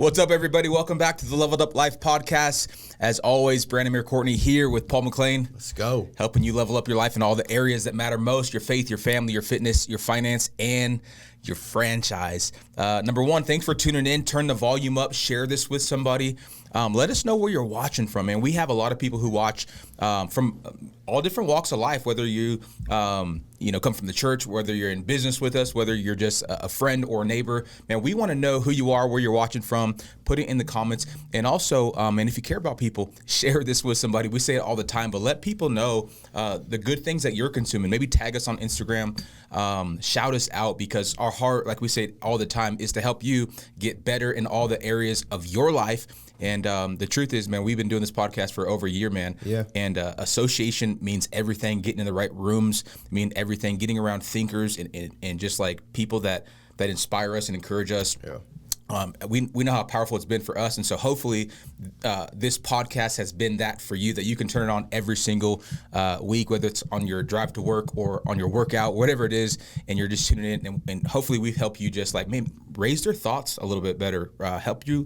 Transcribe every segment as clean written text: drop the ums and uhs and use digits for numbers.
What's up, everybody? Welcome back to the Leveled Up Life podcast. As always, Branamier, Courtney here with Paul McClain. Let's go. Helping you level up your life in all the areas that matter most: your faith, your family, your fitness, your finance, and your franchise. Number one, thanks for tuning in. Turn the volume up. Share this with somebody. Let us know where you're watching from, man. We have a lot of people who watch from all different walks of life, whether you come from the church, whether you're in business with us, whether you're just a friend or a neighbor. Man, we want to know who you are, where you're watching from. Put it in the comments. And also, and if you care about people, share this with somebody. We say it all the time, but let people know the good things that you're consuming. Maybe tag us on Instagram, shout us out, because our heart, like we say all the time, is to help you get better in all the areas of your life. And the truth is, man, we've been doing this podcast for over a year, man. Yeah. And association means everything. Getting in the right rooms mean everything. Getting around thinkers and just like people that inspire us and encourage us. Yeah. We know how powerful it's been for us, and so hopefully this podcast has been that for you, that you can turn it on every single week, whether it's on your drive to work or on your workout, whatever it is, and you're just tuning in, and hopefully we help you just like maybe raise their thoughts a little bit better, help you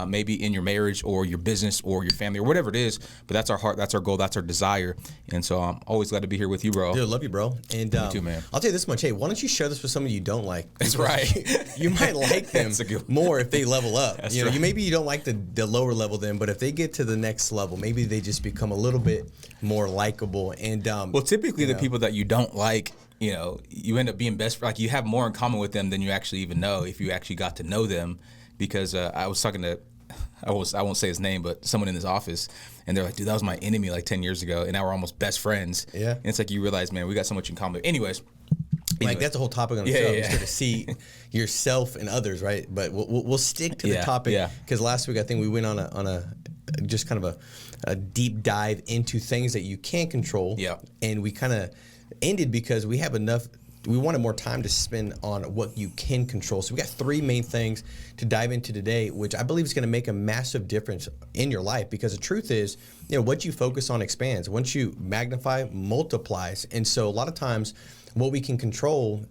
maybe in your marriage or your business or your family or whatever it is. But that's our heart, that's our goal, that's our desire, and so I'm always glad to be here with you, bro. Dude, love you, bro. And you too, man. I'll tell you this much. Hey, why don't you share this with somebody you don't like? That's right. You might like them more if they level up. That's you know, right. Maybe you don't like the lower level then, but if they get to the next level, maybe they just become a little bit more likable. And well, typically the people that you don't like, you end up being like you have more in common with them than you actually even know if you actually got to know them. Because I was talking to, I won't say his name, but someone in his office, and they're like, dude, that was my enemy like 10 years ago, and now we're almost best friends. Yeah. And it's like you realize, man, we got so much in common. Anyways. Like that's the whole topic on the show. Is to see yourself and others, right? But we'll stick to the topic because last week I think we went on a just kind of a deep dive into things that you can't control. Yeah. And we kind of ended because we have enough. We wanted more time to spend on what you can control. So we got three main things to dive into today, which I believe is going to make a massive difference in your life. Because the truth is, what you focus on expands. Once you magnify, multiplies. And so a lot of times, what we can control,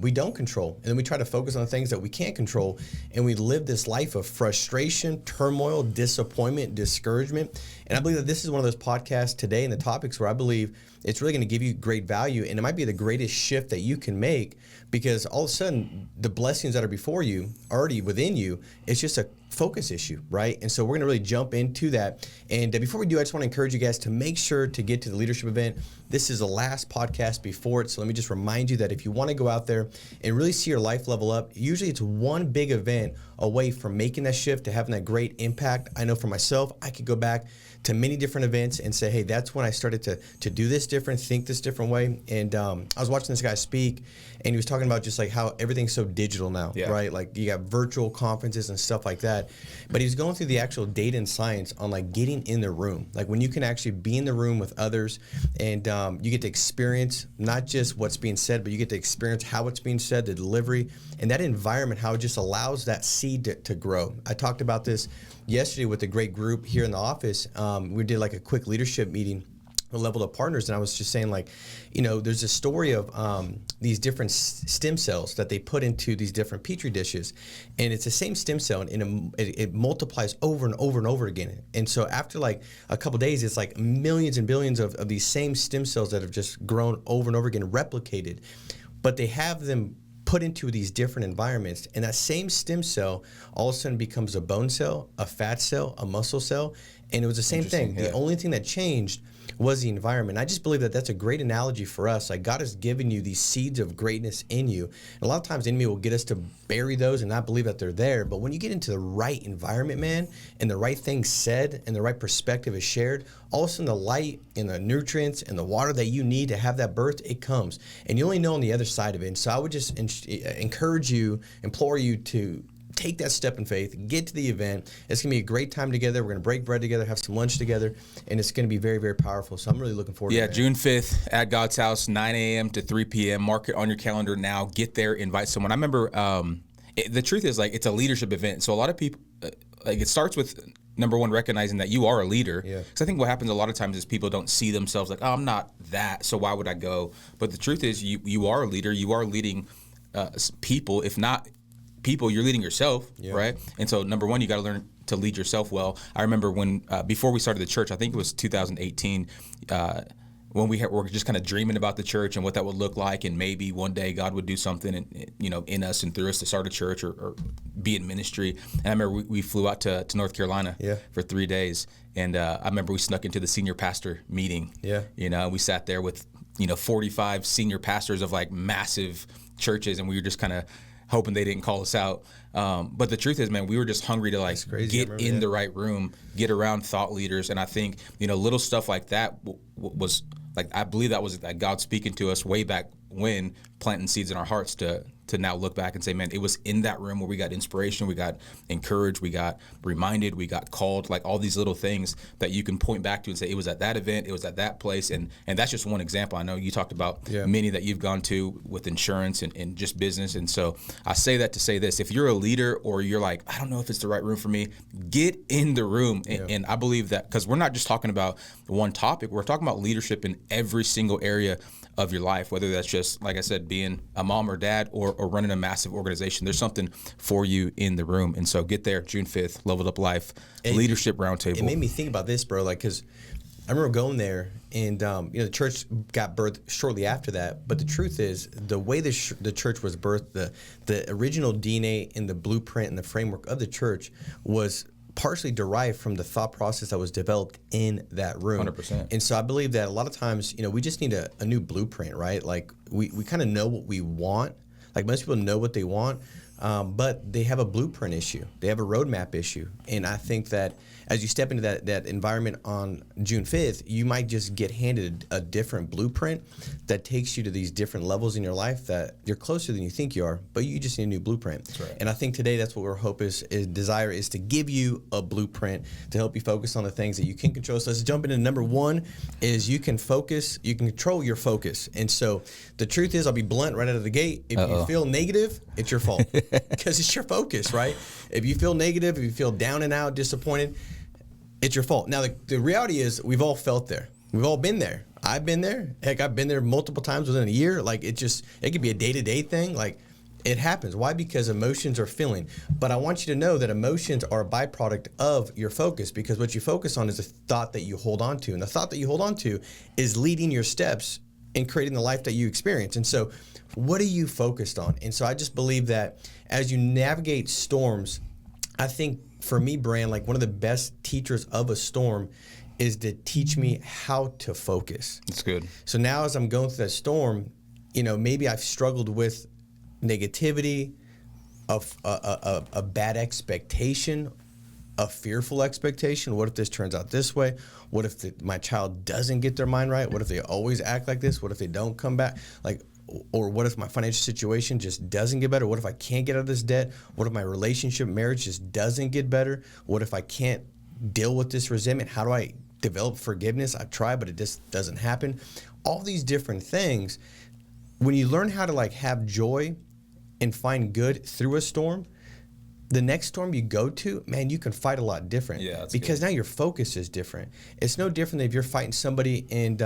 we don't control. And then we try to focus on the things that we can't control. And we live this life of frustration, turmoil, disappointment, discouragement. And I believe that this is one of those podcasts today and the topics where I believe it's really going to give you great value. And it might be the greatest shift that you can make, because all of a sudden the blessings that are before you, already within you, it's just a focus issue, right? And so we're going to really jump into that. And before we do, I just want to encourage you guys to make sure to get to the leadership event. This is the last podcast before it. So let me just remind you that if you want to go out there and really see your life level up, usually it's one big event away from making that shift to having that great impact. I know for myself, I could go back to many different events and say, hey, that's when I started to do this different, think this different way. And I was watching this guy speak, and he was talking about just like how everything's so digital now, right? Like you got virtual conferences and stuff like that. But he was going through the actual data and science on like getting in the room, like when you can actually be in the room with others, and you get to experience not just what's being said, but you get to experience how it's being said, the delivery, and that environment, how it just allows that seed to grow. I talked about this yesterday with a great group here in the office. We did like a quick leadership meeting with Leveled Up Partners, and I was just saying, like, there's a story of these different stem cells that they put into these different petri dishes, and it's the same stem cell, and it multiplies over and over and over again. And so after like a couple of days, it's like millions and billions of these same stem cells that have just grown over and over again, replicated, but they have them put into these different environments, and that same stem cell all of a sudden becomes a bone cell, a fat cell, a muscle cell, and it was the same thing. The only thing that changed was the environment. I just believe that that's a great analogy for us. Like God has given you these seeds of greatness in you. And a lot of times the enemy will get us to bury those and not believe that they're there. But when you get into the right environment, man, and the right things said and the right perspective is shared, all of a sudden the light and the nutrients and the water that you need to have that birth, it comes. And you only know on the other side of it. And so I would just encourage you, implore you to take that step in faith, get to the event. It's going to be a great time together. We're going to break bread together, have some lunch together, and it's going to be very, very powerful. So I'm really looking forward to it. Yeah, June 5th at God's house, 9 a.m. to 3 p.m. Mark it on your calendar now. Get there, invite someone. I remember the truth is, like, it's a leadership event. So a lot of people, it starts with, number one, recognizing that you are a leader. Yeah. Because I think what happens a lot of times is people don't see themselves like, oh, I'm not that, so why would I go? But the truth is you are a leader. You are leading people, if not people, you're leading yourself, right? And so number one, you got to learn to lead yourself well. I remember when before we started the church, I think it was 2018. When were just kind of dreaming about the church and what that would look like, and maybe one day God would do something, in us and through us to start a church or be in ministry. And I remember we flew out to North Carolina for 3 days, and I remember we snuck into the senior pastor meeting. We sat there with 45 senior pastors of like massive churches, and we were just kind of hoping they didn't call us out. But the truth is, man, we were just hungry to like get in the right room, get around thought leaders. And I think, little stuff like that was like, I believe that was like God speaking to us way back when, planting seeds in our hearts to now look back and say, man, it was in that room where we got inspiration, we got encouraged, we got reminded, we got called, like all these little things that you can point back to and say, it was at that event, it was at that place. And that's just one example. I know you talked about many that you've gone to with insurance and just business. And so I say that to say this: if you're a leader or you're like, I don't know if it's the right room for me, get in the room. And I believe that, because we're not just talking about one topic, we're talking about leadership in every single area of your life, whether that's just, like I said, being a mom or dad or running a massive organization. There's something for you in the room. And so get there, June 5th, Leveled Up Life, Leadership Roundtable. It made me think about this, bro, like, because I remember going there, and the church got birthed shortly after that. But the truth is, the way the church was birthed, the original DNA and the blueprint and the framework of the church was partially derived from the thought process that was developed in that room. 100%. And so I believe that a lot of times, we just need a new blueprint, right? Like we kind of know what we want. Like most people know what they want, but they have a blueprint issue. They have a roadmap issue. And I think that as you step into that environment on June 5th, you might just get handed a different blueprint that takes you to these different levels in your life that you're closer than you think you are, but you just need a new blueprint. That's right. And I think today that's what our hope is desire is to give you a blueprint to help you focus on the things that you can control. So let's jump into number one is you can control your focus. And so the truth is, I'll be blunt right out of the gate. If you feel negative, it's your fault because it's your focus, right? If you feel negative, if you feel down and out, disappointed, it's your fault. Now, the reality is we've all felt there. We've all been there. I've been there. Heck, I've been there multiple times within a year. Like, it could be a day-to-day thing. Like, it happens. Why? Because emotions are feeling. But I want you to know that emotions are a byproduct of your focus, because what you focus on is a thought that you hold on to. And the thought that you hold on to is leading your steps in creating the life that you experience. And so what are you focused on? And so I just believe that as you navigate storms, I think for me, Brand, like one of the best teachers of a storm is to teach me how to focus. That's good. So now as I'm going through that storm, maybe I've struggled with negativity, a bad expectation, a fearful expectation. What if this turns out this way? What if my child doesn't get their mind right? What if they always act like this? What if they don't come back? Or what if my financial situation just doesn't get better? What if I can't get out of this debt? What if my relationship, marriage just doesn't get better? What if I can't deal with this resentment? How do I develop forgiveness? I've tried, but it just doesn't happen. All these different things. When you learn how to have joy and find good through a storm, the next storm you go to, man, you can fight a lot different. Yeah, that's because good. Now your focus is different. It's no different than if you're fighting somebody and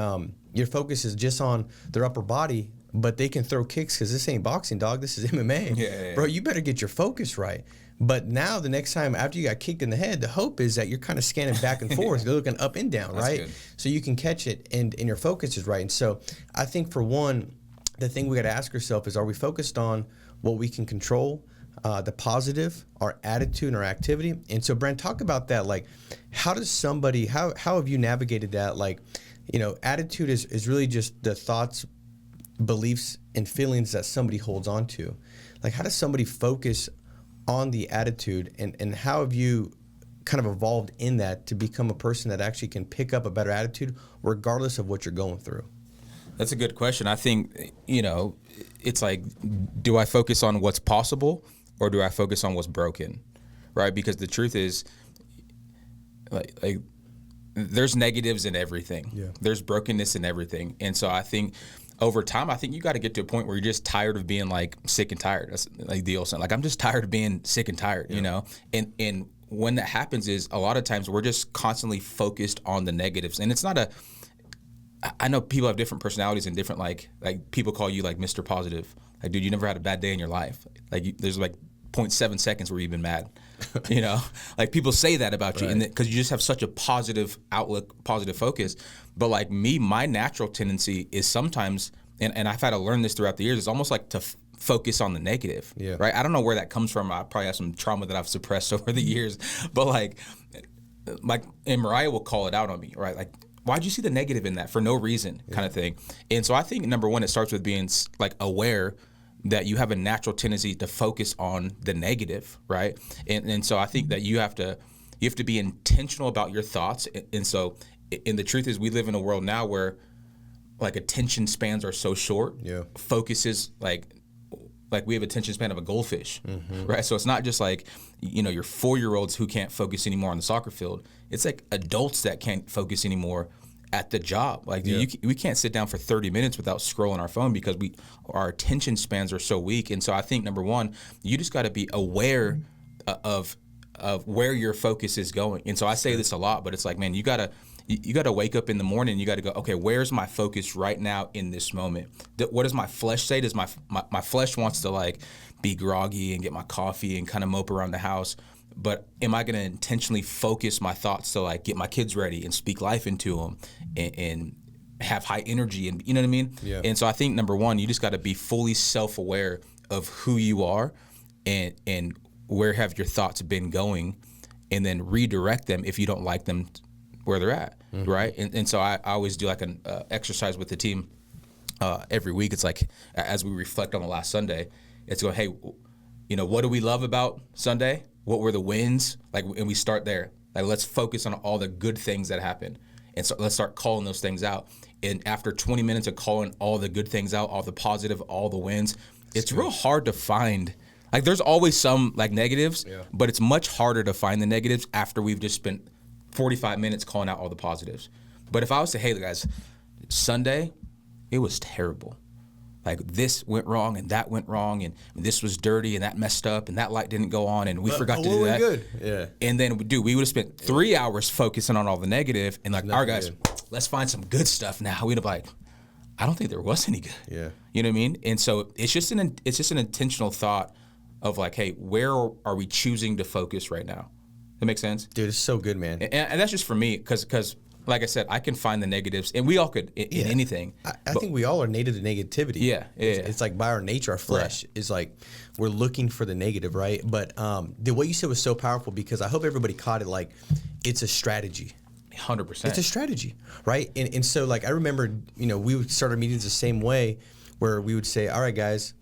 your focus is just on their upper body, but they can throw kicks because this ain't boxing, dog. This is MMA. Yeah. Bro, you better get your focus right. But now the next time after you got kicked in the head, the hope is that you're kind of scanning back and forth. You're looking up and down, That's right? good. So you can catch it and your focus is right. And so I think for one, the thing we got to ask ourselves is, are we focused on what we can control, the positive, our attitude and our activity? And so Brent, talk about that. Like, how have you navigated that? Like, attitude is really just the thoughts, beliefs, and feelings that somebody holds on to. Like, how does somebody focus on the attitude, and how have you kind of evolved in that to become a person that actually can pick up a better attitude regardless of what you're going through? That's a good question. I think, it's like, do I focus on what's possible or do I focus on what's broken, right? Because the truth is, like there's negatives in everything. Yeah. There's brokenness in everything. And so I think over time, I think you got to get to a point where you're just tired of being sick and tired. That's like the old saying. Like, I'm just tired of being sick and tired, And when that happens is a lot of times we're just constantly focused on the negatives. And it's not I know people have different personalities and different, like people call you Mr. Positive. Like, dude, you never had a bad day in your life. There's 0.7 seconds where you've been mad. You know, like people say that about you, and because you just have such a positive outlook, positive focus. But like me, my natural tendency is sometimes, and I've had to learn this throughout the years, it's almost like to focus on the negative, right? I don't know where that comes from. I probably have some trauma that I've suppressed over the years, but like, and Mariah will call it out on me, right? Like, why'd you see the negative in that for no reason, kind of thing. And so I think number one, it starts with being like aware that you have a natural tendency to focus on the negative, right? And so I think that you have to be intentional about your thoughts. And so, and the truth is, we live in a world now where like attention spans are so short. Focus is like we have attention span of a goldfish, right? So it's not just like, you know, your 4-year-olds who can't focus anymore on the soccer field. It's like adults that can't focus anymore at the job. Like we can't sit down for 30 minutes without scrolling our phone because our attention spans are so weak. And so I think number one, you just got to be aware of where your focus is going. And so I say this a lot, but it's like, man, you gotta wake up in the morning and you got to go, okay, where's my focus right now in this moment? What does my flesh say? Does my flesh wants to like be groggy and get my coffee and kind of mope around the house? But am I going to intentionally focus my thoughts to like get my kids ready and speak life into them and have high energy, and you know what I mean? And so I think number one, you just got to be fully self-aware of who you are and where have your thoughts been going, and then redirect them if you don't like them where they're at, right? And so I always do like an exercise with the team every week. It's like, as we reflect on the last Sunday, it's going, hey, you know, what do we love about Sunday? What were the wins? Like, and we start there. Like, let's focus on all the good things that happened. And so let's start calling those things out. And after 20 minutes of calling all the good things out, all the positive, all the wins, it's real hard to find. Like, there's always some like negatives, but it's much harder to find the negatives after we've just spent 45 minutes calling out all the positives. But if I was to, hey guys, Sunday, it was terrible. Like, this went wrong and that went wrong and this was dirty and that messed up and that light didn't go on and we forgot to do that. Good. And then we would have spent 3 hours focusing on all the negative and like, all right guys, let's find some good stuff now. We'd have like, I don't think there was any good. You know what I mean? And so it's just an intentional thought of like, hey, where are we choosing to focus right now? That makes sense? Dude, it's so good, man. And that's just for me because like I said, I can find the negatives, and we all could in anything. I think we all are native to negativity. It's like by our nature, our flesh is like we're looking for the negative, right? But what you said was so powerful because I hope everybody caught it. Like, it's a strategy. 100%. It's a strategy, right? And so like I remember, you know, we would start our meetings the same way, where we would say, all right, guys,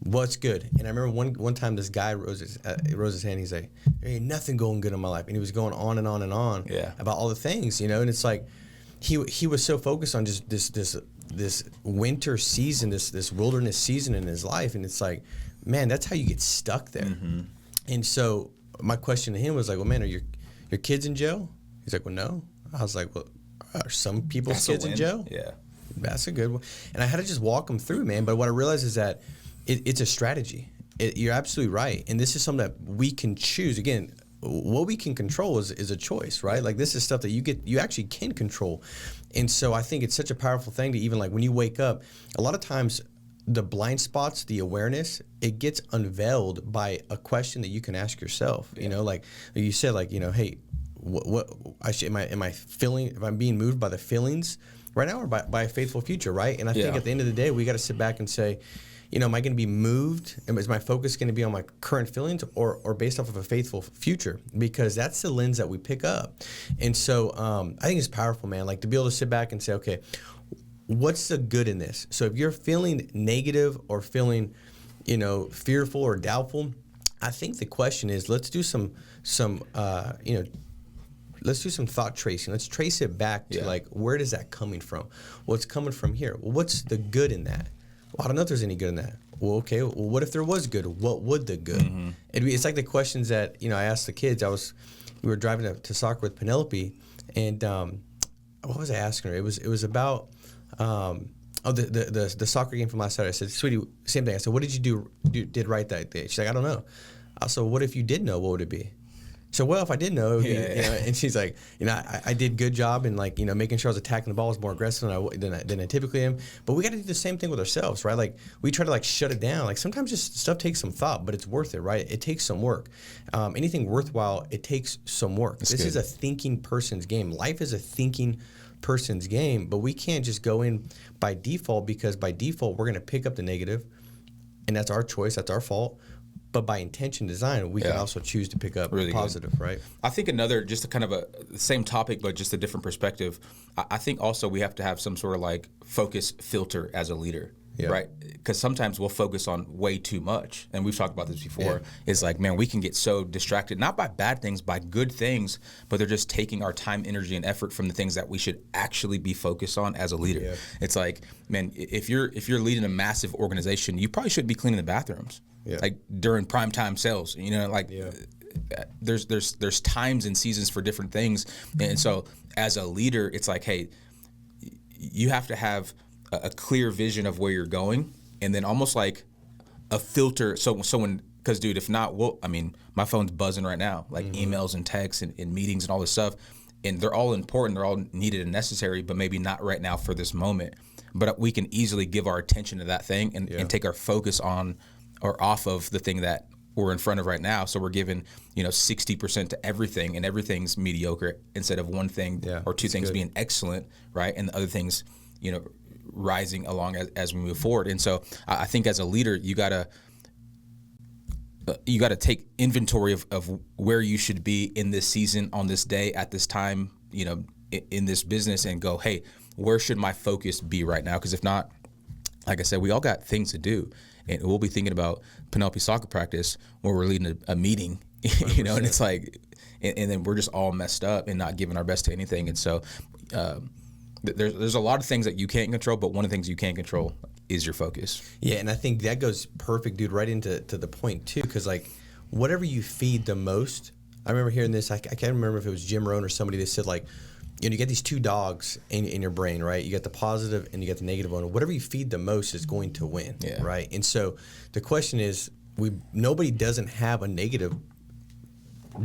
what's good? And I remember one time this guy rose his hand. He's like, there ain't nothing going good in my life. And he was going on and on and on about all the things, you know. And it's like he was so focused on just this winter season, this wilderness season in his life. And it's like, man, that's how you get stuck there. And so my question to him was like, well, man, are your kids in jail? He's like, well, no. I was like, well, are some people's kids in jail? Yeah. That's a good one. And I had to just walk him through, man. But what I realized is that it's a strategy. You're absolutely right. And this is something that we can choose. Again, what we can control is a choice, right? Like, this is stuff that you actually can control. And so I think it's such a powerful thing to even, like, when you wake up, a lot of times the blind spots, the awareness, it gets unveiled by a question that you can ask yourself. You know, like you said, like, you know, hey, am I feeling, if I'm being moved by the feelings right now or by a faithful future, right? And I think at the end of the day, we got to sit back and say, you know, am I going to be moved? Is my focus going to be on my current feelings or based off of a faithful future? Because that's the lens that we pick up. And so I think it's powerful, man, like to be able to sit back and say, okay, what's the good in this? So if you're feeling negative or feeling, you know, fearful or doubtful, I think the question is, let's do some let's do some thought tracing. Let's trace it back to like, where is that coming from? Well, it's coming from here. Well, what's the good in that? Well, I don't know if there's any good in that. Well, okay. Well, what if there was good? What would the good? It's like the questions that, you know, I asked the kids. We were driving to soccer with Penelope, and what was I asking her? It was about the soccer game from last Saturday. I said, sweetie, same thing. I said, what did you did right that day? She's like, I don't know. I said, what if you did know? What would it be? So, well, if I did know, it would be, you know, and she's like, you know, I did good job in like, you know, making sure I was attacking the ball was more aggressive than I typically am. But we got to do the same thing with ourselves, right? Like we try to like shut it down. Like sometimes just stuff takes some thought, but it's worth it, right? It takes some work. Anything worthwhile, it takes some work. This is a thinking person's game. Life is a thinking person's game, but we can't just go in by default, because by default we're going to pick up the negative, and that's our choice, that's our fault. But by intention design, we can also choose to pick up really positive, good. Right? I think another, just a kind of the same topic, but just a different perspective. I think also we have to have some sort of like focus filter as a leader, right? Because sometimes we'll focus on way too much. And we've talked about this before. It's like, man, we can get so distracted, not by bad things, by good things, but they're just taking our time, energy, and effort from the things that we should actually be focused on as a leader. It's like, man, if you're leading a massive organization, you probably shouldn't be cleaning the bathrooms. Like during primetime sales, you know, like there's times and seasons for different things. And so as a leader, it's like, hey, you have to have a clear vision of where you're going, and then almost like a filter. So when, because dude, if not, my phone's buzzing right now, like emails and texts and meetings and all this stuff. And they're all important, they're all needed and necessary, but maybe not right now for this moment. But we can easily give our attention to that thing and take our focus on or off of the thing that we're in front of right now. So we're giving, 60% to everything, and everything's mediocre instead of one thing or two things being excellent, right? And the other things, rising along as we move forward. And so I think as a leader, you gotta take inventory of where you should be in this season, on this day, at this time, in this business, and go, hey, where should my focus be right now? Because if not, like I said, we all got things to do. And we'll be thinking about Penelope soccer practice when we're leading a meeting, and it's like, and then we're just all messed up and not giving our best to anything. And so there's a lot of things that you can't control, but one of the things you can control is your focus. Yeah, and I think that goes perfect, dude, right into the point too, because like whatever you feed the most. I remember hearing this. I can't remember if it was Jim Rohn or somebody that said like, you get these two dogs in your brain, right? You got the positive and you got the negative one. Whatever you feed the most is going to win, right? And so the question is, nobody doesn't have a negative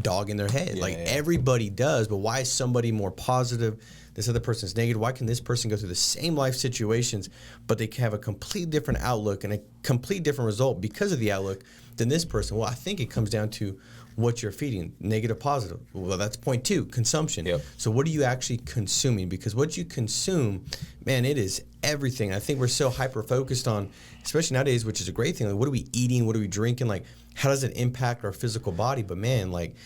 dog in their head. Everybody does, but why is somebody more positive? This other person's negative. Why can this person go through the same life situations, but they have a complete different outlook and a complete different result because of the outlook than this person? Well, I think it comes down to what you're feeding, negative, positive. Well, that's point 2, consumption. So what are you actually consuming? Because what you consume, man, it is everything. I think we're so hyper-focused on, especially nowadays, which is a great thing, like what are we eating, what are we drinking, like how does it impact our physical body? But man, like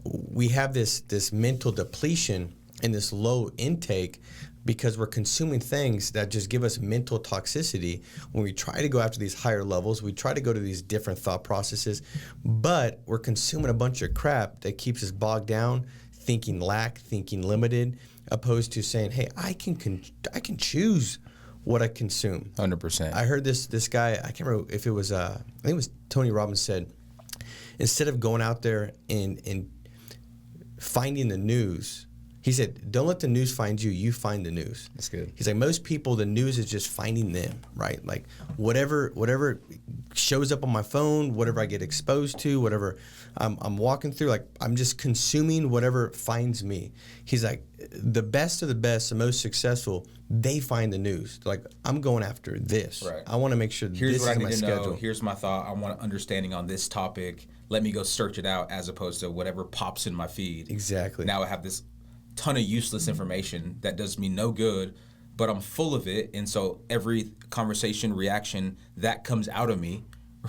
we have this mental depletion and this low intake because we're consuming things that just give us mental toxicity. When we try to go after these higher levels, we try to go to these different thought processes, but we're consuming a bunch of crap that keeps us bogged down, thinking lack, thinking limited, opposed to saying, hey, I can choose what I consume. 100%. I heard this guy, I can't remember if it was, I think it was Tony Robbins said, instead of going out there and finding the news, he said, don't let the news find you, you find the news. That's good. He's like, most people, the news is just finding them, right? Like whatever shows up on my phone, whatever I get exposed to, whatever I'm walking through, like I'm just consuming whatever finds me. He's like, the best of the best, the most successful, they find the news. Like, I'm going after this. Right. I want to make sure here's this what is I need my to schedule. know. Here's my thought. I want understanding on this topic. Let me go search it out, as opposed to whatever pops in my feed. Exactly. Now I have this ton of useless information that does me no good, but I'm full of it, and so every conversation, reaction that comes out of me,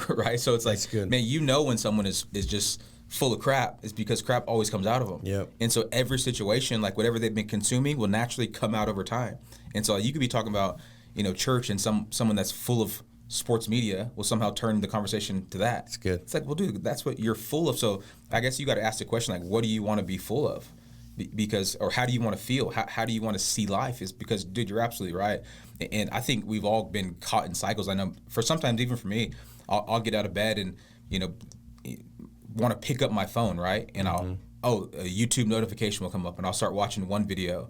right? So it's like, man, when someone is just full of crap, is because crap always comes out of them. Yep. And so every situation, like whatever they've been consuming, will naturally come out over time. And so you could be talking about, church, and someone that's full of sports media will somehow turn the conversation to that. It's good. It's like, well, dude, that's what you're full of. So I guess you got to ask the question, like, what do you want to be full of? Because, or how do you want to feel? How do you want to see life? Is because, dude, you're absolutely right. And I think we've all been caught in cycles. I know sometimes, even for me, I'll get out of bed and, want to pick up my phone, right? And a YouTube notification will come up, and I'll start watching one video,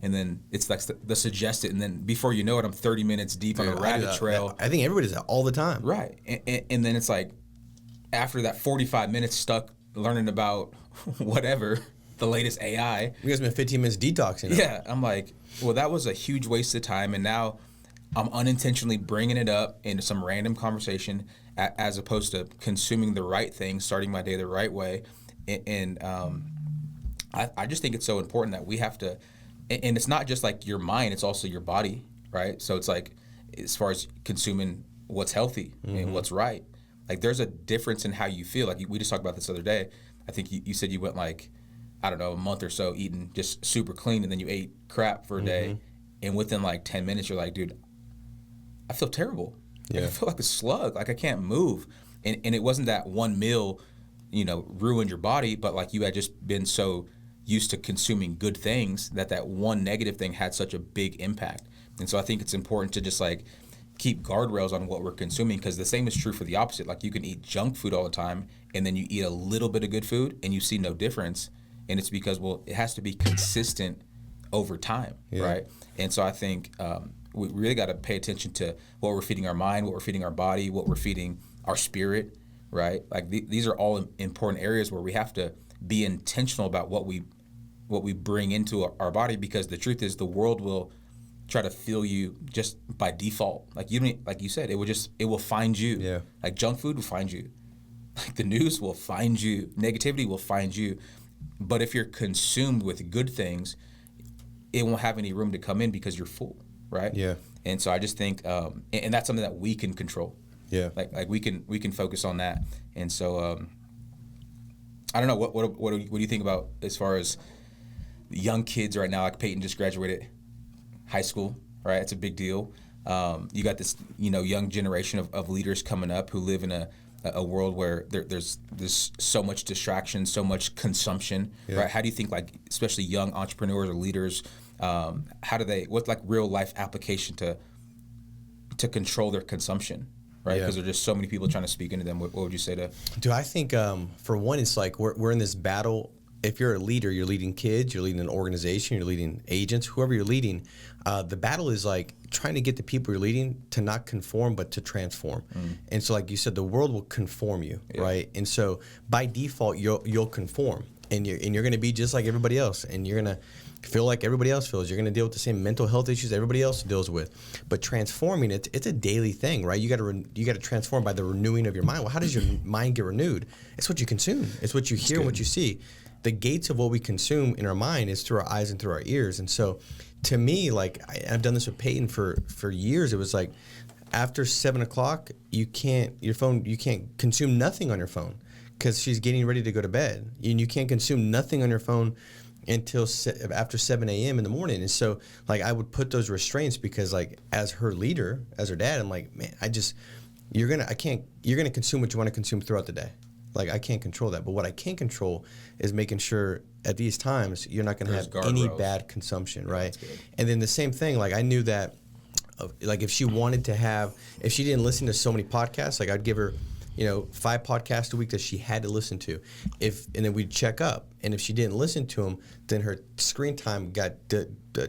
and then it's like the suggested, and then before you know it, I'm 30 minutes deep on a rabbit trail. I think everybody does that all the time. Right. And then it's like, after that 45 minutes stuck learning about whatever, the latest AI. You guys spent 15 minutes detoxing. Yeah, I'm like, well, that was a huge waste of time, and now I'm unintentionally bringing it up into some random conversation as opposed to consuming the right thing, starting my day the right way. And I just think it's so important that we have to, and it's not just like your mind, it's also your body, right? So it's like, as far as consuming what's healthy and what's right, like there's a difference in how you feel. Like we just talked about this other day. I think you said you went like, I don't know, a month or so eating just super clean, and then you ate crap for a day, and within like 10 minutes you're like, dude, I feel terrible. Like, I feel like a slug. Like I can't move. And it wasn't that one meal, ruined your body, but like you had just been so used to consuming good things that one negative thing had such a big impact. And so I think it's important to just like keep guardrails on what we're consuming, because the same is true for the opposite. Like you can eat junk food all the time, and then you eat a little bit of good food and you see no difference. And it's because, well, it has to be consistent over time, right? And so I think we really got to pay attention to what we're feeding our mind, what we're feeding our body, what we're feeding our spirit, right? Like these are all important areas where we have to be intentional about what we bring into our body, because the truth is the world will try to fill you just by default. Like like you said, it will find you. Yeah. Like junk food will find you. Like the news will find you. Negativity will find you. But if you're consumed with good things, it won't have any room to come in because you're full, right? Yeah. And so I just think, and that's something that we can control. Yeah. Like we can focus on that. And so I don't know, what do you think about as far as young kids right now? Like Peyton just graduated high school, right? It's a big deal. You got this young generation of leaders coming up who live in a world where there's so much distraction, so much consumption, right? How do you think, like, especially young entrepreneurs or leaders, what's like real life application to control their consumption, right? Because there's just so many people trying to speak into them. What would you say to? Dude, I think for one, it's like we're in this battle. If you're a leader, you're leading kids, you're leading an organization, you're leading agents, whoever you're leading. The battle is like trying to get the people you're leading to not conform, but to transform. And so, like you said, the world will conform you, right? And so, by default, you'll conform, and you're going to be just like everybody else, and you're going to feel like everybody else feels. You're going to deal with the same mental health issues everybody else deals with. But transforming, it's a daily thing, right? You got to transform by the renewing of your mind. Well, how does your mind get renewed? It's what you consume. It's what you hear and what you see. The gates of what we consume in our mind is through our eyes and through our ears. And so to me, like I've done this with Peyton for years. It was like after 7 o'clock, you can't consume nothing on your phone because she's getting ready to go to bed. And you can't consume nothing on your phone until after 7 a.m. in the morning. And so like I would put those restraints because like as her leader, as her dad, I'm like, man, you're going to consume what you want to consume throughout the day. Like, I can't control that. But what I can control is making sure at these times you're not going to have any bad consumption, right? And then the same thing, like, I knew that, like, if she didn't listen to so many podcasts, like, I'd give her, 5 podcasts a week that she had to listen to. And then we'd check up. And if she didn't listen to them, then her screen time got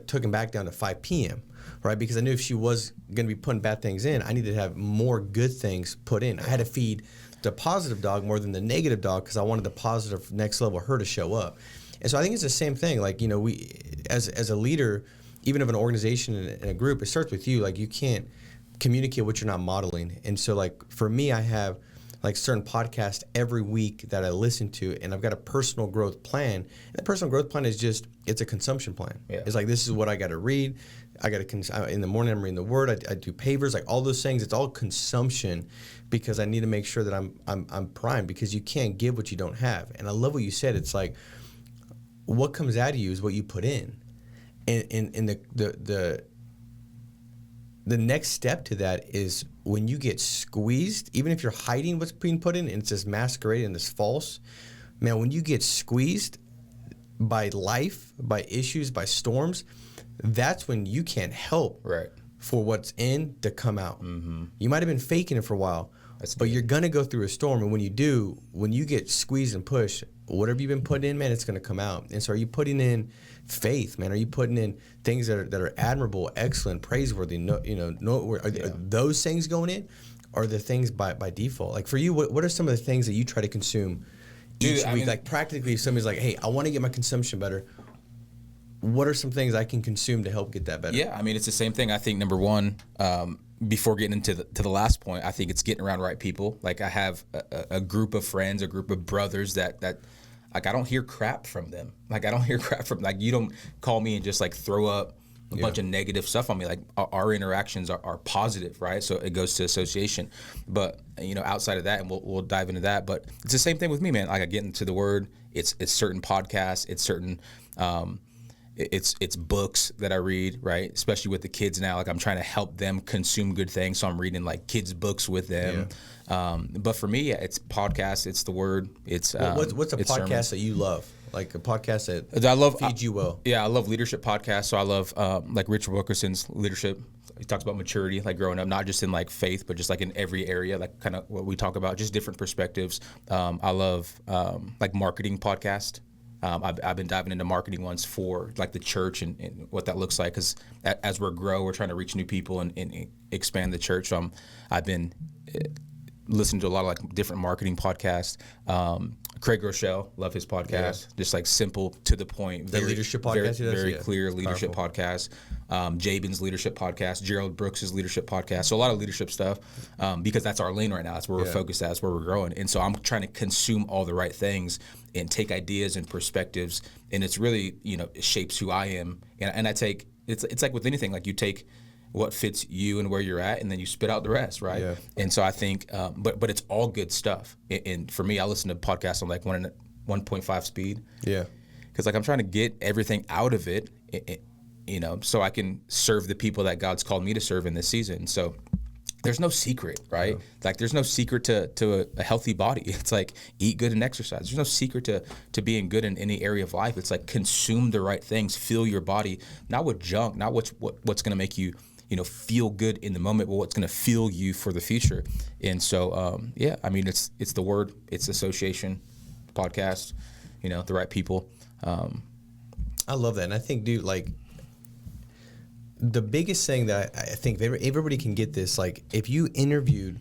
taken back down to 5 p.m., right? Because I knew if she was going to be putting bad things in, I needed to have more good things put in. I had to feed the positive dog more than the negative dog because I wanted the positive next level her to show up. And so I think it's the same thing. Like, we as a leader, even of an organization and a group, it starts with you. Like, you can't communicate what you're not modeling. And so, like, for me, I have like certain podcasts every week that I listen to, and I've got a personal growth plan. And the personal growth plan is it's a consumption plan. It's like, this is what I got to read. In the morning, I'm reading the Word. I do pavers, like all those things. It's all consumption because I need to make sure that I'm primed, because you can't give what you don't have. And I love what you said. It's like what comes out of you is what you put in, and the next step to that is when you get squeezed, even if you're hiding what's being put in and it's this masquerade and this false, man, when you get squeezed by life, by issues, by storms, that's when you can't help for what's in to come out. Mm-hmm. You might have been faking it for a while, but you're going to go through a storm. And when you get squeezed and pushed, whatever you've been putting in, man, it's going to come out. And so are you putting in faith, man? Are you putting in things that are admirable, excellent, praiseworthy? Are those things going in? Or are the things by default? Like for you, what are some of the things that you try to consume each week? Like practically, if somebody's like, hey, I want to get my consumption better. What are some things I can consume to help get that better? Yeah, I mean, it's the same thing. I think number one, before getting into the last point, I think it's getting around the right people. Like I have a group of friends, a group of brothers that like I don't hear crap from them. Like I don't hear crap from, like you don't call me and just like throw up a bunch of negative stuff on me. Like our interactions are positive, right? So it goes to association. But outside of that, and we'll dive into that. But it's the same thing with me, man. Like I get into the Word. It's certain podcasts. It's certain. It's books that I read, right? Especially with the kids now. Like I'm trying to help them consume good things, so I'm reading like kids' books with them. Yeah. But for me, it's podcasts. It's the Word. It's what's a podcast sermons that you love? Like a podcast that I love feeds you well. Yeah, I love leadership podcasts. So I love like Richard Wilkerson's leadership. He talks about maturity, like growing up, not just in like faith, but just like in every area, like kind of what we talk about, just different perspectives. I love like marketing podcast. I've been diving into marketing ones for like the church and what that looks like, because as we're trying to reach new people and expand the church. So I've been listening to a lot of like different marketing podcasts. Craig Rochelle, love his podcast. Yeah. Just like simple, to the point. The leadership podcast. Very clear leadership podcast. Jabin's leadership podcast. Gerald Brooks's leadership podcast. So a lot of leadership stuff because that's our lane right now. That's where we're focused at. That's where we're growing. And so I'm trying to consume all the right things and take ideas and perspectives. And it's really, it shapes who I am. And I take, it's like with anything, like you take what fits you and where you're at, and then you spit out the rest, right? Yeah. And so I think, but it's all good stuff. And for me, I listen to podcasts on like 1.5 speed. Yeah. Because like I'm trying to get everything out of it, so I can serve the people that God's called me to serve in this season. So there's no secret, right? Yeah. Like there's no secret to a healthy body. It's like eat good and exercise. There's no secret to being good in any area of life. It's like consume the right things, fill your body, not with junk, not what's going to make you feel good in the moment, but what's going to fuel you for the future. And so, I mean, it's the Word, it's association, podcast, the right people. I love that. And I think, dude, like the biggest thing that I think everybody can get this, like if you interviewed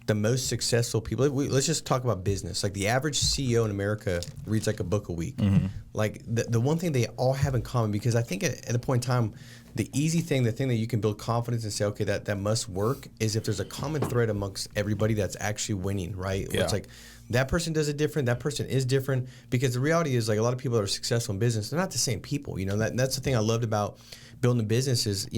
the most successful people, let's just talk about business. Like the average CEO in America reads like a book a week. Mm-hmm. Like the one thing they all have in common, because I think at a point in time, the easy thing, the thing that you can build confidence and say, okay, that must work, is if there's a common thread amongst everybody that's actually winning, right? Yeah. It's like that person does it different, that person is different, because the reality is like a lot of people that are successful in business, they're not the same people. That's the thing I loved about building a business is,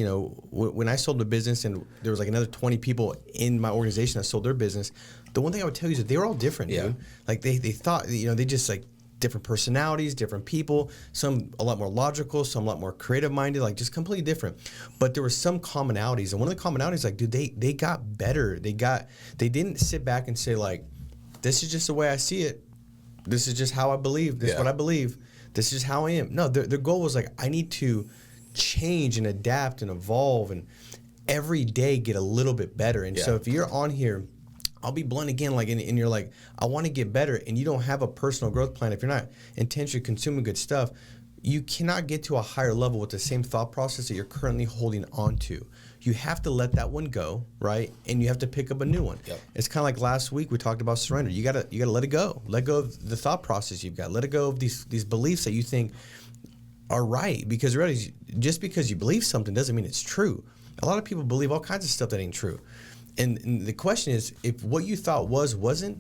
when I sold the business and there was like another 20 people in my organization that sold their business, the one thing I would tell you is that they were all different, dude. Like they thought, they just like different personalities, different people, some a lot more logical, some a lot more creative minded, like just completely different. But there were some commonalities, and one of the commonalities, like, dude, they got better. They didn't sit back and say like, this is just the way I see it. This is just how I believe. This is what I believe. This is just how I am. No, their goal was like, I need to change and adapt and evolve and every day get a little bit better. And so if you're on here, I'll be blunt again, like, and you're like, I want to get better, and you don't have a personal growth plan, if you're not intentionally consuming good stuff, you cannot get to a higher level with the same thought process that you're currently holding on to. You have to let that one go, right? And you have to pick up a new one. Yep. It's kind of like last week we talked about surrender. You gotta let it go. Let go of the thought process you've got. Let it go of these beliefs that you think are right. Because really, just because you believe something doesn't mean it's true. A lot of people believe all kinds of stuff that ain't true. And the question is, if what you thought wasn't,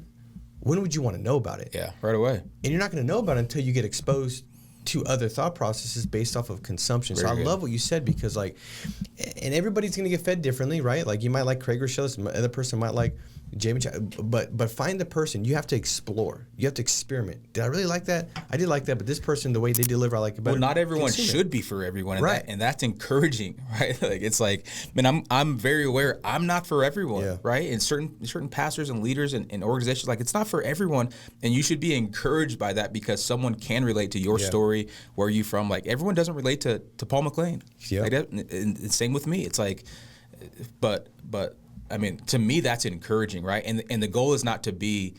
when would you want to know about it? Yeah, right away. And you're not going to know about it until you get exposed to other thought processes based off of consumption. Very good. I love what you said, because like, and everybody's going to get fed differently, right? Like you might like Craig Rochelle, the other person might like Jamie, but find the person. You have to explore. You have to experiment. Did I really like that? I did like that, but this person, the way they deliver, I like it better. Well, not everyone should be for everyone, and, right. And that's encouraging, right? Like it's like, man, I'm very aware I'm not for everyone, right? And certain pastors and leaders and organizations, like it's not for everyone, and you should be encouraged by that because someone can relate to your story, where are you from? Like everyone doesn't relate to Paul McClain. Yeah. Like and same with me. It's like, but. I mean, to me, that's encouraging, right? And the goal is not to be,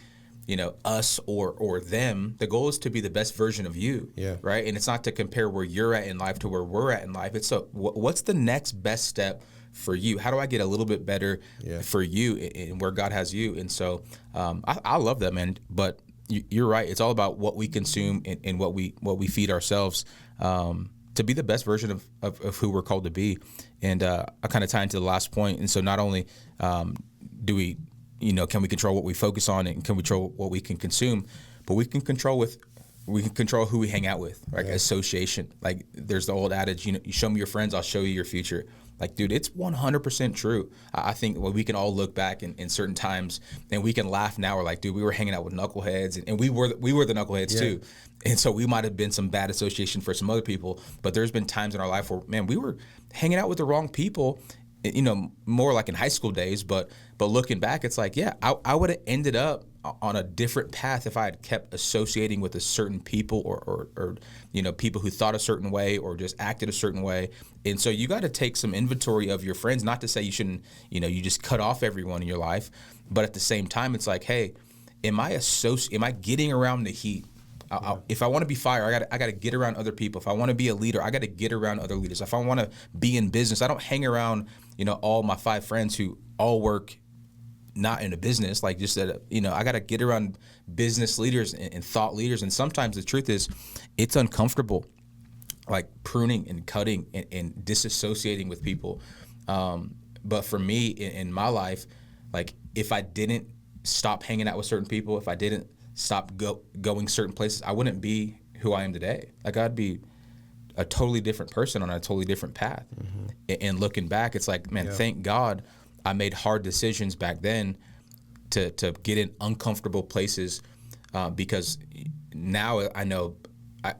us or them. The goal is to be the best version of you, right? And it's not to compare where you're at in life to where we're at in life. It's what's the next best step for you? How do I get a little bit better for you and where God has you? And so I love that, man. But you're right. It's all about what we consume and what we feed ourselves to be the best version of who we're called to be. And I kind of tie into the last point. And so not only do we, can we control what we focus on and can we control what we can consume, but we can control who we hang out with, right? Yeah. Association. Like there's the old adage, you show me your friends, I'll show you your future. Like, dude, it's 100% true. I think we can all look back in certain times and we can laugh now. We're like, dude, we were hanging out with knuckleheads and we were the knuckleheads too. And so we might have been some bad association for some other people, but there's been times in our life where, man, we were hanging out with the wrong people, more like in high school days. But looking back, it's like, yeah, I would have ended up on a different path if I had kept associating with a certain people or people who thought a certain way or just acted a certain way. And so you got to take some inventory of your friends, not to say you shouldn't, you just cut off everyone in your life. But at the same time, it's like, hey, am I getting around the heat? If I want to be fire, I got to get around other people. If I want to be a leader, I got to get around other leaders. If I want to be in business, I don't hang around, all my 5 friends who all work not in a business, like just that, I got to get around business leaders and thought leaders. And sometimes the truth is it's uncomfortable, like pruning and cutting and disassociating with people. But for me in my life, like if I didn't stop hanging out with certain people, if I didn't stop going certain places, I wouldn't be who I am today. Like I'd be a totally different person on a totally different path. Mm-hmm. And looking back, it's like, man, thank God I made hard decisions back then to get in uncomfortable places because now I know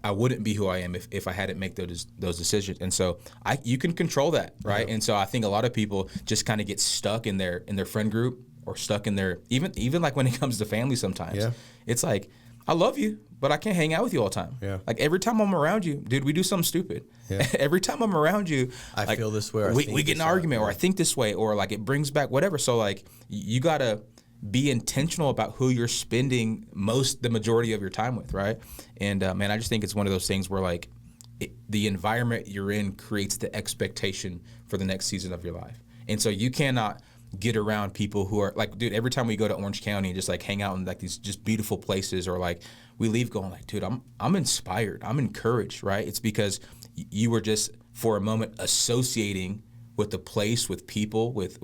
I wouldn't be who I am if I hadn't made those decisions. And so you can control that, right? Yeah. And so I think a lot of people just kind of get stuck in their friend group or stuck in their even like when it comes to family sometimes. Yeah. It's like, I love you, but I can't hang out with you all the time. Yeah. Like every time I'm around you, dude, we do something stupid. Yeah. Every time I'm around you, I feel this way. We get in an argument, or I think this way, or like it brings back whatever. So like you gotta be intentional about who you're spending the majority of your time with, right? And man, I just think it's one of those things where like the environment you're in creates the expectation for the next season of your life. And so you cannot get around people who are like, dude, every time we go to Orange County and just like hang out in like these just beautiful places, or like we leave going like, dude, I'm inspired, I'm encouraged, right? It's because you were just for a moment associating with the place, with people, with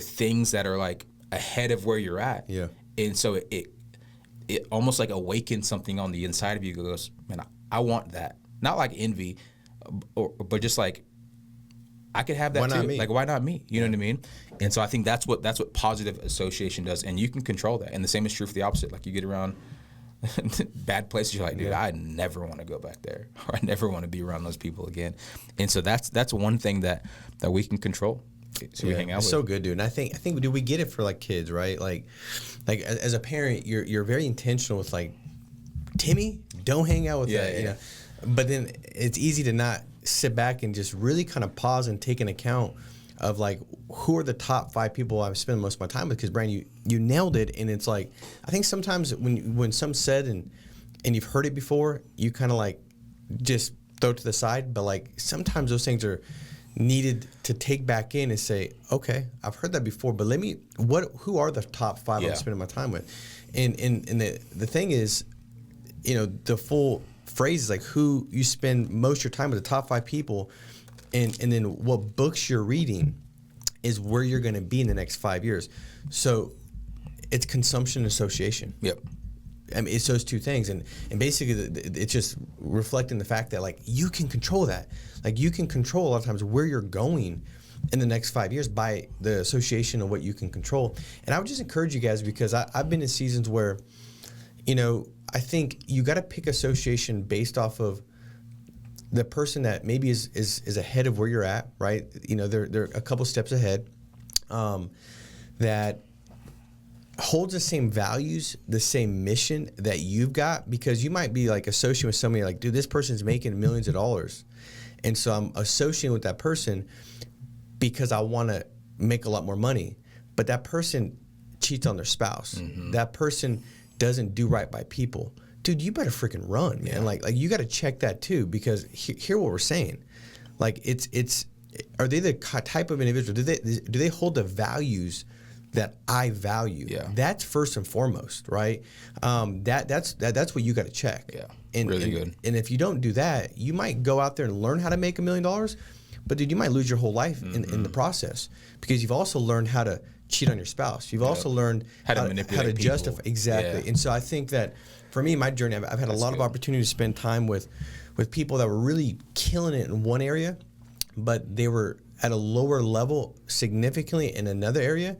things that are like ahead of where you're at. Yeah. And so it almost like awakens something on the inside of you. Goes, man, I want that. Not like envy, but just like, I could have that why too. Like, why not me? You know what I mean? And so I think that's what positive association does, and you can control that. And the same is true for the opposite. Like you get around bad places, you're like, dude, I never want to go back there, or I never want to be around those people again. And so that's one thing that we can control. So we hang out with. So good, dude. And I think dude, we get it for like kids, right? Like as a parent, you're very intentional with like, Timmy, don't hang out with that. You know? But then it's easy to not sit back and just really kind of pause and take an account of like, who are the top 5 people I've spent most of my time with? Because Brandon, you nailed it. And it's like, I think sometimes when some said and you've heard it before, you kind of like just throw it to the side. But like sometimes those things are needed to take back in and say, okay, I've heard that before, but who are the top 5 I'm spending my time with? And the thing is, the full phrase is like who you spend most of your time with, the top 5 people, and then what books you're reading is where you're going to be in the next 5 years. So it's consumption and association. Yep. I mean, it's those two things, and basically it's just reflecting the fact that like you can control that. Like you can control a lot of times where you're going in the next 5 years by the association of what you can control. And I would just encourage you guys, because I've been in seasons where, I think you got to pick association based off of the person that maybe is ahead of where you're at, right? They're a couple steps ahead, that holds the same values, the same mission that you've got, because you might be like associating with somebody like, dude, this person's making millions of dollars. And so I'm associating with that person because I want to make a lot more money. But that person cheats on their spouse. Mm-hmm. That person doesn't do right by people. Dude, you better freaking run, man. Yeah. Like you got to check that too, because hear what we're saying. Like it's are they the type of individual? Do they hold the values that I value. Yeah. That's first and foremost, right? That's what you got to check. Yeah. And, really and, good. And if you don't do that, you might go out there and learn how to make $1 million, but dude, you might lose your whole life in the process, because you've also learned how to cheat on your spouse. You've also learned how to manipulate people. Justify. Exactly. Yeah. And so I think that for me, my journey, I've had a lot of opportunity to spend time with people that were really killing it in one area, but they were at a lower level significantly in another area.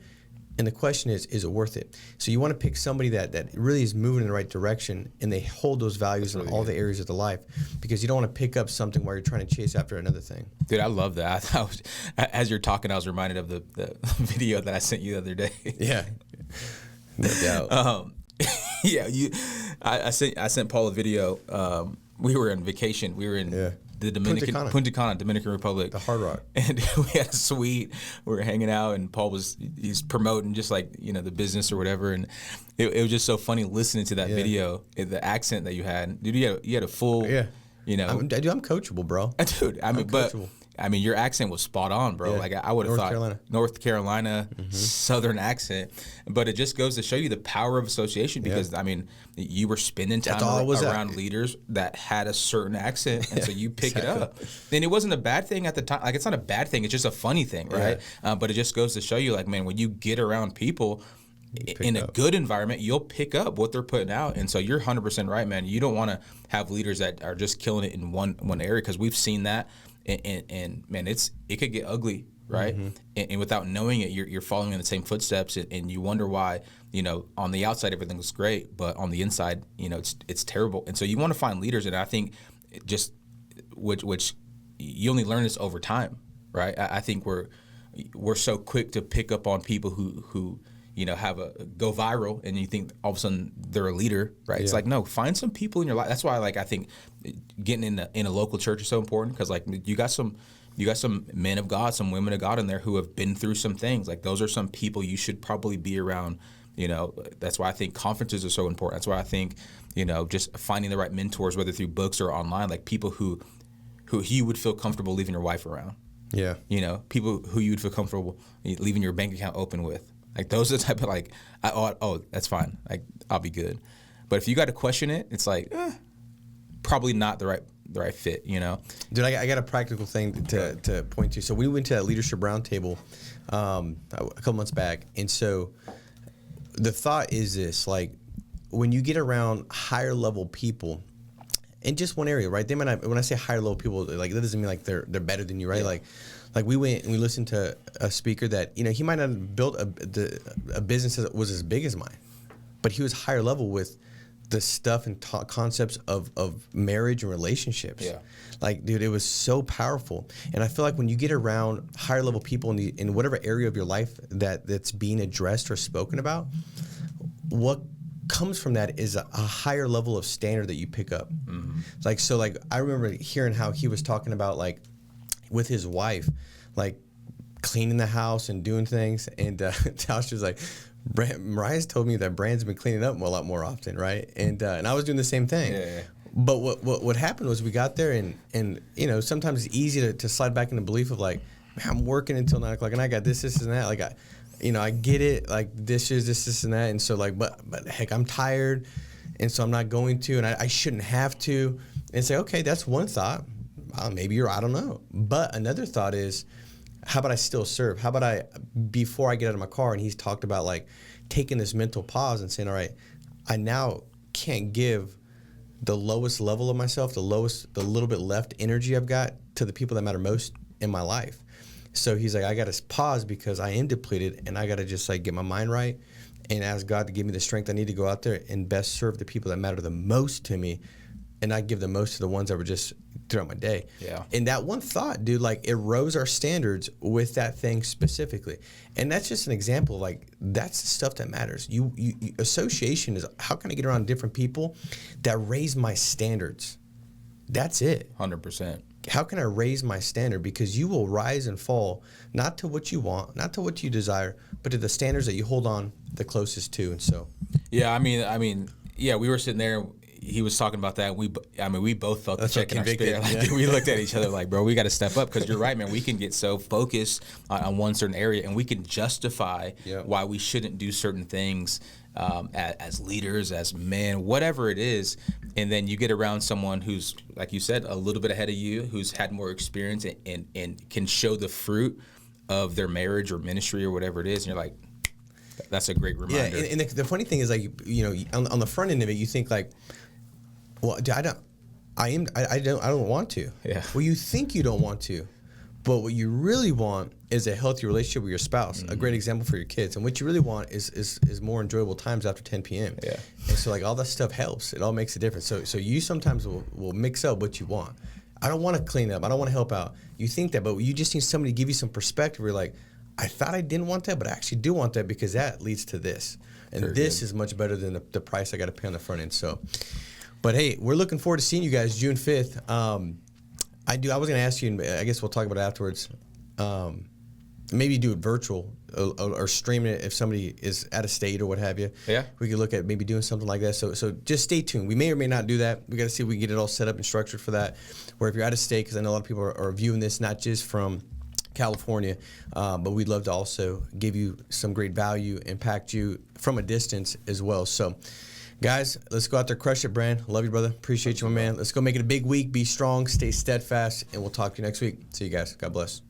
And the question is it worth it? So you want to pick somebody that really is moving in the right direction, and they hold those values in all the areas of the life, because you don't want to pick up something while you're trying to chase after another thing. Dude, I love that. As you're talking, I was reminded of the video that I sent you the other day. Yeah, no doubt. I sent Paul a video. We were on vacation. We were in the Punta Cana, Dominican Republic. The Hard Rock. And we had a suite. We were hanging out, and Paul he's promoting just like, the business or whatever. And it was just so funny listening to that video, the accent that you had. Dude, you had a full, I'm coachable, bro. Dude, your accent was spot on, bro. Yeah. Like I would have thought North Carolina Southern accent, but it just goes to show you the power of association, because you were spending time around leaders that had a certain accent, and so you pick it up. And it wasn't a bad thing at the time. Like, it's not a bad thing. It's just a funny thing, right? Yeah. But it just goes to show you, like, man, when you get around people in a good environment, you'll pick up what they're putting out. And so you're 100% right, man. You don't want to have leaders that are just killing it in one area, because we've seen that. And man, it could get ugly, right? And without knowing it, you're following in the same footsteps, and you wonder why, on the outside everything looks great, but on the inside, it's terrible. And so you want to find leaders, and I think which you only learn this over time, right? I think we're so quick to pick up on people who go viral, and you think all of a sudden they're a leader, right? Yeah. It's like, no, find some people in your life. That's why, like, I think getting in a local church is so important, because, like, you got some men of God, some women of God in there who have been through some things. Like, those are some people you should probably be around. That's why I think conferences are so important. That's why I think, just finding the right mentors, whether through books or online, like people who you would feel comfortable leaving your wife around. Yeah. People who you would feel comfortable leaving your bank account open with. Like, those are the type of, like, that's fine. Like, I'll be good. But if you got to question it, it's like, probably not the right fit, Dude, I got a practical thing to point to. So we went to that leadership roundtable a couple months back. And so the thought is this, like, when you get around higher level people in just one area, right? They might not, when I say higher level people, like, that doesn't mean like they're better than you, right? Yeah. Like we went and we listened to a speaker that, he might not have built a business that was as big as mine, but he was higher level with the stuff and concepts of marriage and relationships. Yeah. Like, dude, it was so powerful. And I feel like when you get around higher level people in whatever area of your life that's being addressed or spoken about, what comes from that is a higher level of standard that you pick up. Mm-hmm. Like, I remember hearing how he was talking about, like, with his wife, like, cleaning the house and doing things. And Tash was like, Mariah's told me that Brand's been cleaning up a lot more often, right? And I was doing the same thing. Yeah. But what happened was we got there, and sometimes it's easy to slide back into belief of, like, man, I'm working until 9 o'clock and I got this and that. Like, I get it, like, dishes, this and that. And so, like, but heck, I'm tired, and so I'm not going to, and I shouldn't have to. And say, okay, that's one thought. Maybe I don't know. But another thought is, how about I still serve? How about before I get out of my car, and he's talked about, like, taking this mental pause and saying, all right, I now can't give the lowest level of myself, the little bit left energy I've got to the people that matter most in my life. So he's like, I got to pause because I am depleted, and I got to just, like, get my mind right and ask God to give me the strength I need to go out there and best serve the people that matter the most to me, and not give the most to the ones that were just throughout my day. Yeah. And that one thought, dude, like, it rose our standards with that thing specifically. And that's just an example. Like, that's the stuff that matters. You association is, how can I get around different people that raise my standards? That's it. 100%. How can I raise my standard? Because you will rise and fall, not to what you want, not to what you desire, but to the standards that you hold on the closest to. And so, yeah, I mean, yeah, we were sitting there. he was talking about that. We both felt the That's check in our spirit. Like, we looked at each other like, bro, we got to step up, because you're right, man. We can get so focused on one certain area, and we can justify why we shouldn't do certain things as leaders, as men, whatever it is. And then you get around someone who's, like you said, a little bit ahead of you, who's had more experience and can show the fruit of their marriage or ministry or whatever it is. And you're like, that's a great reminder. Yeah, and the funny thing is, like, on the front end of it, you think like, well, I don't want to. Yeah. Well, you think you don't want to, but what you really want is a healthy relationship with your spouse. A great example for your kids. And what you really want is more enjoyable times after 10 p.m. Yeah. And so, like, all that stuff helps. It all makes a difference. So you sometimes will mix up what you want. I don't want to clean up. I don't want to help out. You think that, but you just need somebody to give you some perspective where you're like, I thought I didn't want that, but I actually do want that, because that leads to this. And Very this good. is much better than the price I got to pay on the front end. So, but hey, we're looking forward to seeing you guys June 5th. I was going to ask you, and I guess we'll talk about it afterwards. Maybe do it virtual or stream it if somebody is out of state or what have you. Yeah. We could look at maybe doing something like that. So just stay tuned. We may or may not do that. We got to see if we can get it all set up and structured for that. Where if you're out of state, because I know a lot of people are viewing this not just from California, but we'd love to also give you some great value, impact you from a distance as well. So, guys, let's go out there, crush it, Brand. Love you, brother. Appreciate you, my man. Let's go make it a big week. Be strong, stay steadfast, and we'll talk to you next week. See you guys. God bless.